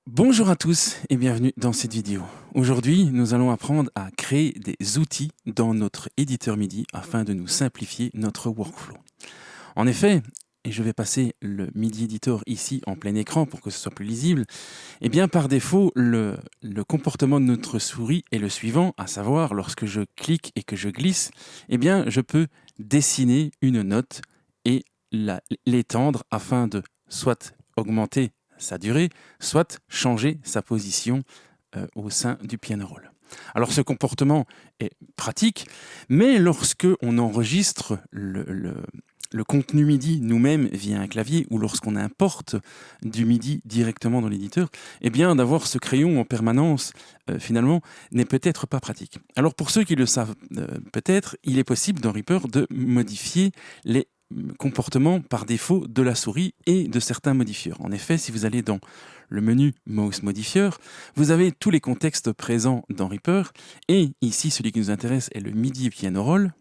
Bonjour à tous et bienvenue dans cette vidéo. Aujourd'hui, nous allons apprendre à créer des outils dans notre éditeur MIDI afin de nous simplifier notre workflow. En effet, et je vais passer le MIDI Editor ici en plein écran pour que ce soit plus lisible, eh bien par défaut, le comportement de notre souris est le suivant, à savoir lorsque je clique et que je glisse, eh bien je peux dessiner une note et l'étendre afin de soit augmenter sa durée, soit changer sa position au sein du piano roll. Alors ce comportement est pratique, mais lorsque on enregistre le contenu MIDI nous-mêmes via un clavier ou lorsqu'on importe du MIDI directement dans l'éditeur, eh bien d'avoir ce crayon en permanence, finalement, n'est peut-être pas pratique. Alors pour ceux qui le savent peut-être, il est possible dans Reaper de modifier les comportements par défaut de la souris et de certains modifieurs. En effet, si vous allez dans le menu Mouse Modifier, vous avez tous les contextes présents dans Reaper, et ici, celui qui nous intéresse est le MIDI Piano Roll.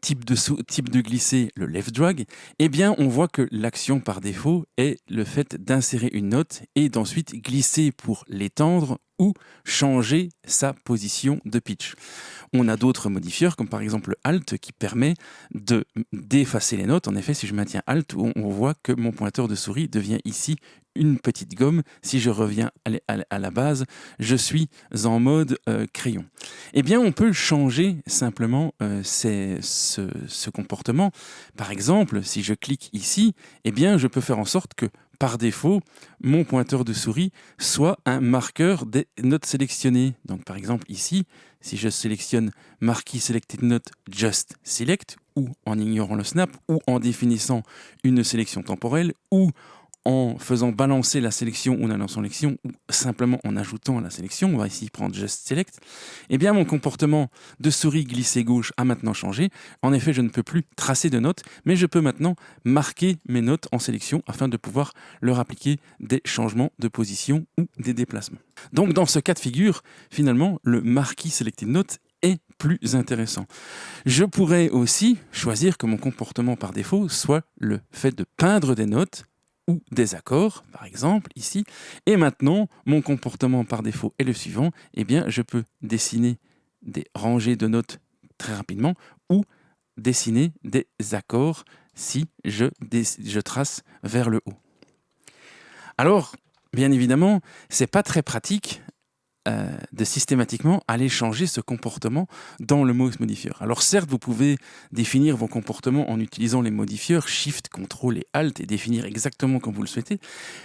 Type de glisser, le left drag, eh bien on voit que l'action par défaut est le fait d'insérer une note et d'ensuite glisser pour l'étendre ou changer sa position de pitch. On a d'autres modifieurs comme par exemple le Alt qui permet d'effacer les notes. En effet, si je maintiens Alt, on voit que mon pointeur de souris devient ici une petite gomme. Si je reviens à la base, je suis en mode crayon. Eh bien, on peut changer simplement ce comportement. Par exemple, si je clique ici, eh bien, je peux faire en sorte que par défaut, mon pointeur de souris soit un marqueur des notes sélectionnées. Donc, par exemple, ici, si je sélectionne Marquee Selected Note Just Select, ou en ignorant le snap, ou en définissant une sélection temporelle, ou en faisant balancer la sélection ou la non-sélection, ou simplement en ajoutant la sélection, on va ici prendre Just Select, eh bien mon comportement de souris glissée gauche a maintenant changé. En effet, je ne peux plus tracer de notes, mais je peux maintenant marquer mes notes en sélection afin de pouvoir leur appliquer des changements de position ou des déplacements. Donc dans ce cas de figure, finalement, le Marquee Selected Note est plus intéressant. Je pourrais aussi choisir que mon comportement par défaut soit le fait de peindre des notes ou des accords, par exemple, ici. Et maintenant, mon comportement par défaut est le suivant. Eh bien, je peux dessiner des rangées de notes très rapidement ou dessiner des accords si je trace vers le haut. Alors, bien évidemment, c'est pas très pratique de systématiquement aller changer ce comportement dans le Mouse Modifier. Alors certes, vous pouvez définir vos comportements en utilisant les modifieurs Shift, Ctrl et Alt et définir exactement comme vous le souhaitez,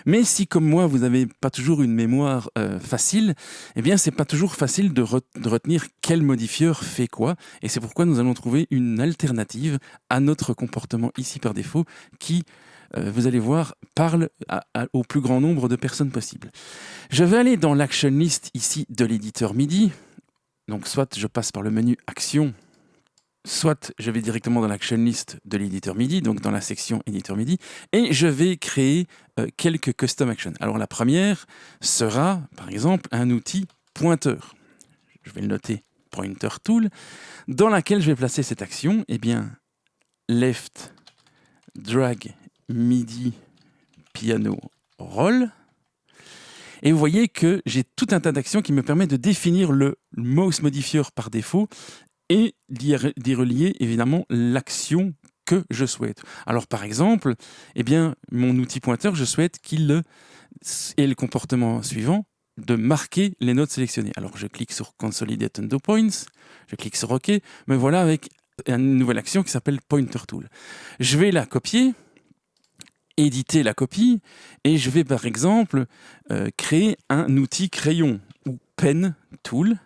mais si comme moi, vous n'avez pas toujours une mémoire facile, eh bien c'est pas toujours facile de retenir quel modifieur fait quoi, et c'est pourquoi nous allons trouver une alternative à notre comportement ici par défaut qui vous allez voir, parle au plus grand nombre de personnes possible. Je vais aller dans l'action list ici de l'éditeur MIDI. Donc soit je passe par le menu Action, soit je vais directement dans l'action list de l'éditeur MIDI, donc dans la section éditeur MIDI, et je vais créer quelques custom actions. Alors la première sera, par exemple, un outil pointeur. Je vais le noter, Pointer Tool, dans laquelle je vais placer cette action. Eh bien, left drag MIDI piano roll. Et vous voyez que j'ai tout un tas d'actions qui me permettent de définir le mouse modifier par défaut et d'y relier évidemment l'action que je souhaite. Alors par exemple, eh bien, mon outil pointeur, je souhaite qu'il ait le comportement suivant de marquer les notes sélectionnées. Alors je clique sur Consolidate Undo Points, je clique sur OK, me voilà avec une nouvelle action qui s'appelle Pointer Tool. Je vais la copier, éditer la copie, et je vais par exemple créer un outil crayon ou pen tool.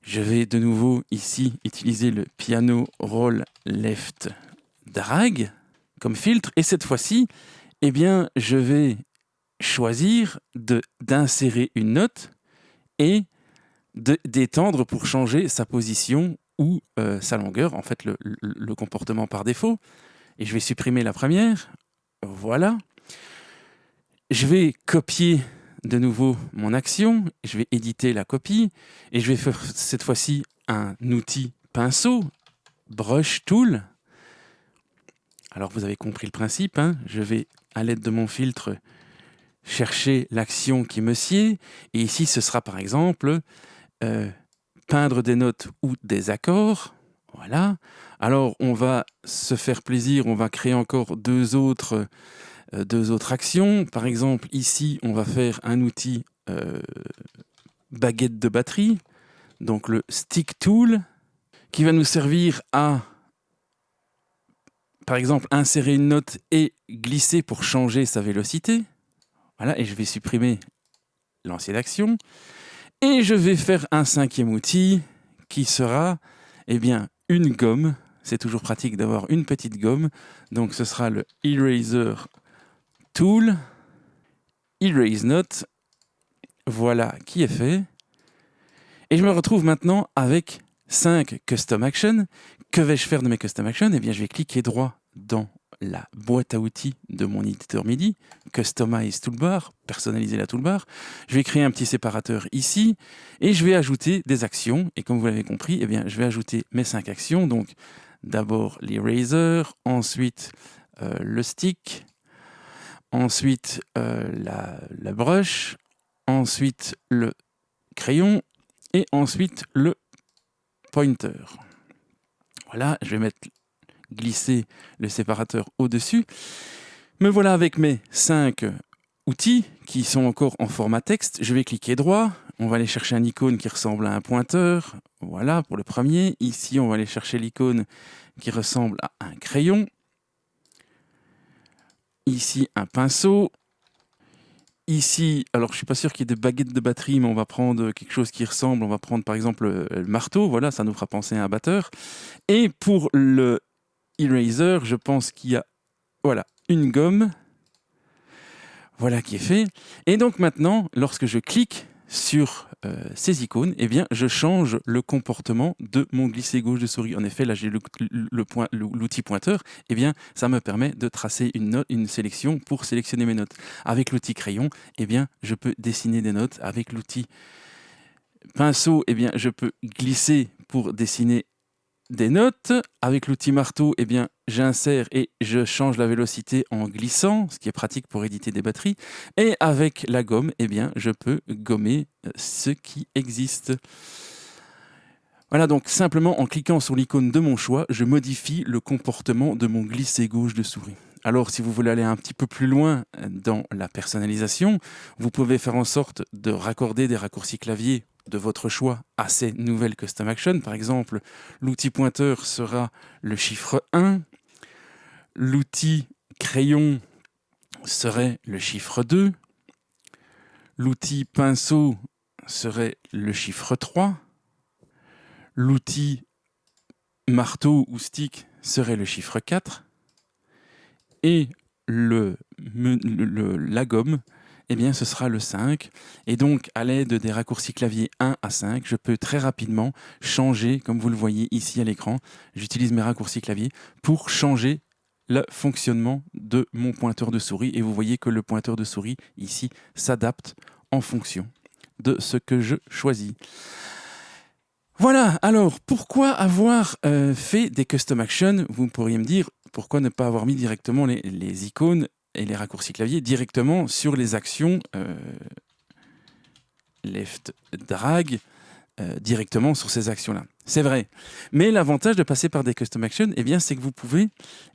Je vais de nouveau ici utiliser le piano roll left drag comme filtre, et cette fois-ci, eh bien, je vais choisir d'insérer une note et d'étendre pour changer sa position ou sa longueur, en fait le comportement par défaut. Et je vais supprimer la première. Voilà. Je vais copier de nouveau mon action, je vais éditer la copie, et je vais faire cette fois-ci un outil pinceau, Brush Tool. Alors vous avez compris le principe, hein, je vais, à l'aide de mon filtre, chercher l'action qui me sied. Et ici, ce sera par exemple peindre des notes ou des accords. Voilà. Alors, on va se faire plaisir, on va créer encore deux autres actions. Par exemple, ici, on va faire un outil baguette de batterie, donc le stick tool, qui va nous servir à, par exemple, insérer une note et glisser pour changer sa vélocité. Voilà, et je vais supprimer l'ancienne action. Et je vais faire un cinquième outil qui sera, eh bien, une gomme. C'est toujours pratique d'avoir une petite gomme. Donc, ce sera le Eraser Tool, Erase Note. Voilà qui est fait. Et je me retrouve maintenant avec 5 Custom Actions. Que vais-je faire de mes Custom Actions? Eh bien, je vais cliquer droit dans la boîte à outils de mon éditeur MIDI, Customize Toolbar, personnaliser la toolbar. Je vais créer un petit séparateur ici et je vais ajouter des actions. Et comme vous l'avez compris, eh bien, je vais ajouter mes 5 actions. Donc, d'abord l'eraser, ensuite le stick, ensuite la brush, ensuite le crayon et ensuite le pointer. Voilà, je vais glisser le séparateur au-dessus. Me voilà avec mes 5 outils qui sont encore en format texte. Je vais cliquer droit. On va aller chercher un icône qui ressemble à un pointeur. Voilà pour le premier. Ici, on va aller chercher l'icône qui ressemble à un crayon. Ici, un pinceau. Ici, alors je ne suis pas sûr qu'il y ait des baguettes de batterie, mais on va prendre quelque chose qui ressemble. On va prendre par exemple le marteau. Voilà, ça nous fera penser à un batteur. Et pour le eraser, je pense qu'il y a voilà, une gomme. Voilà qui est fait. Et donc maintenant, lorsque je clique sur ces icônes, eh bien, je change le comportement de mon glisser gauche de souris. En effet, là, j'ai l'outil pointeur. Eh bien, ça me permet de tracer une sélection pour sélectionner mes notes. Avec l'outil crayon, eh bien, je peux dessiner des notes. Avec l'outil pinceau, eh bien, je peux glisser pour dessiner des notes. Avec l'outil marteau, eh bien, j'insère et je change la vélocité en glissant, ce qui est pratique pour éditer des batteries. Et avec la gomme, eh bien, je peux gommer ce qui existe. Voilà, donc simplement en cliquant sur l'icône de mon choix, je modifie le comportement de mon glisser gauche de souris. Alors, si vous voulez aller un petit peu plus loin dans la personnalisation, vous pouvez faire en sorte de raccorder des raccourcis clavier de votre choix à ces nouvelles Custom Actions. Par exemple, l'outil pointeur sera le chiffre 1, l'outil crayon serait le chiffre 2, l'outil pinceau serait le chiffre 3, l'outil marteau ou stick serait le chiffre 4, et la gomme, eh bien, ce sera le 5. Et donc, à l'aide des raccourcis clavier 1 à 5, je peux très rapidement changer, comme vous le voyez ici à l'écran, j'utilise mes raccourcis clavier pour changer le fonctionnement de mon pointeur de souris. Et vous voyez que le pointeur de souris, ici, s'adapte en fonction de ce que je choisis. Voilà, alors, pourquoi avoir fait des Custom Actions? Vous pourriez me dire, pourquoi ne pas avoir mis directement les icônes et les raccourcis clavier directement sur les actions left drag directement sur ces actions-là. C'est vrai. Mais l'avantage de passer par des Custom Actions, eh bien, c'est que vous pouvez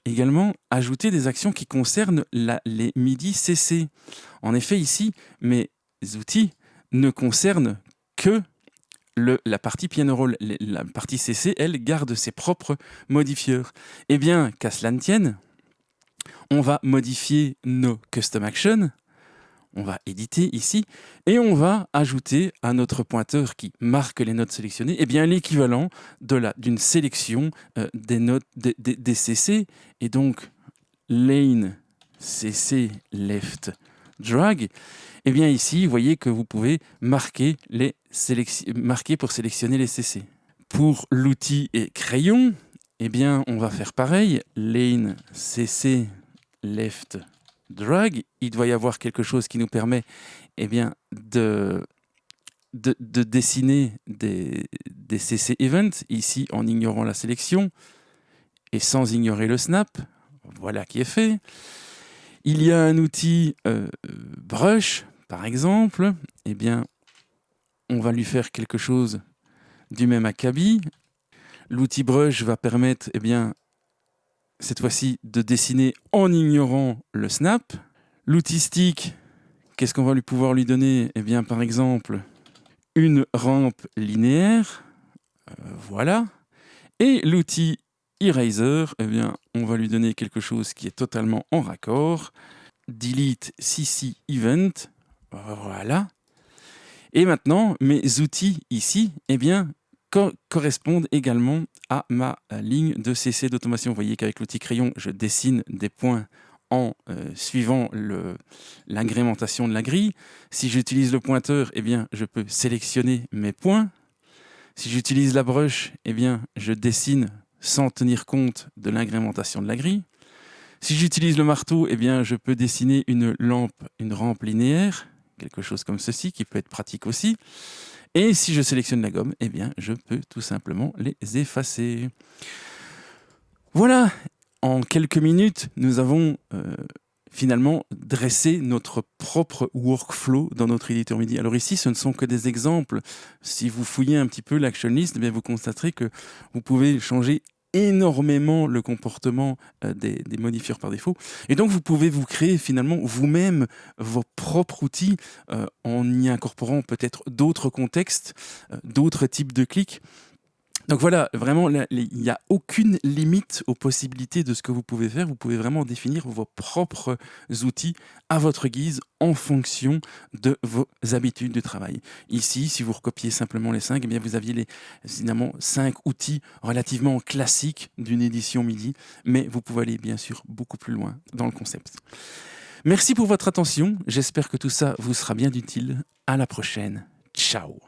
également ajouter des actions qui concernent les MIDI CC. En effet, ici, mes outils ne concernent que la partie piano roll. La partie CC, elle, garde ses propres modifieurs. Eh bien, qu'à cela ne tienne, on va modifier nos Custom Actions, on va éditer ici, et on va ajouter à notre pointeur qui marque les notes sélectionnées, eh bien l'équivalent d'une sélection des notes des CC, et donc lane CC left drag. Eh bien ici, vous voyez que vous pouvez marquer pour sélectionner les CC. Pour l'outil et crayon, eh bien on va faire pareil, lane CC left drag. Il doit y avoir quelque chose qui nous permet eh bien, de dessiner des CC events, ici en ignorant la sélection et sans ignorer le snap. Voilà qui est fait. Il y a un outil brush, par exemple. Eh bien, on va lui faire quelque chose du même acabit. L'outil brush va permettre, eh bien, cette fois-ci, de dessiner en ignorant le snap. L'outil stick, qu'est-ce qu'on va pouvoir lui donner? Eh bien, par exemple, une rampe linéaire. Voilà. Et l'outil eraser, eh bien, on va lui donner quelque chose qui est totalement en raccord. Delete CC event. Voilà. Et maintenant, mes outils ici, eh bien, correspondent également à ma ligne de CC d'automation. Vous voyez qu'avec l'outil crayon, je dessine des points en suivant l'agrémentation de la grille. Si j'utilise le pointeur, eh bien, je peux sélectionner mes points. Si j'utilise la brush, eh bien, je dessine sans tenir compte de l'agrémentation de la grille. Si j'utilise le marteau, eh bien, je peux dessiner une rampe linéaire, quelque chose comme ceci, qui peut être pratique aussi. Et si je sélectionne la gomme, eh bien, je peux tout simplement les effacer. Voilà, en quelques minutes, nous avons finalement dressé notre propre workflow dans notre éditeur MIDI. Alors ici, ce ne sont que des exemples. Si vous fouillez un petit peu l'Actionist, eh bien, vous constaterez que vous pouvez changer énormément le comportement des modifieurs par défaut. Et donc, vous pouvez vous créer finalement vous-même vos propres outils en y incorporant peut-être d'autres contextes, d'autres types de clics. Donc voilà, vraiment, il n'y a aucune limite aux possibilités de ce que vous pouvez faire. Vous pouvez vraiment définir vos propres outils à votre guise en fonction de vos habitudes de travail. Ici, si vous recopiez simplement les 5, eh bien vous aviez évidemment 5 outils relativement classiques d'une édition MIDI, mais vous pouvez aller bien sûr beaucoup plus loin dans le concept. Merci pour votre attention. J'espère que tout ça vous sera bien utile. À la prochaine. Ciao.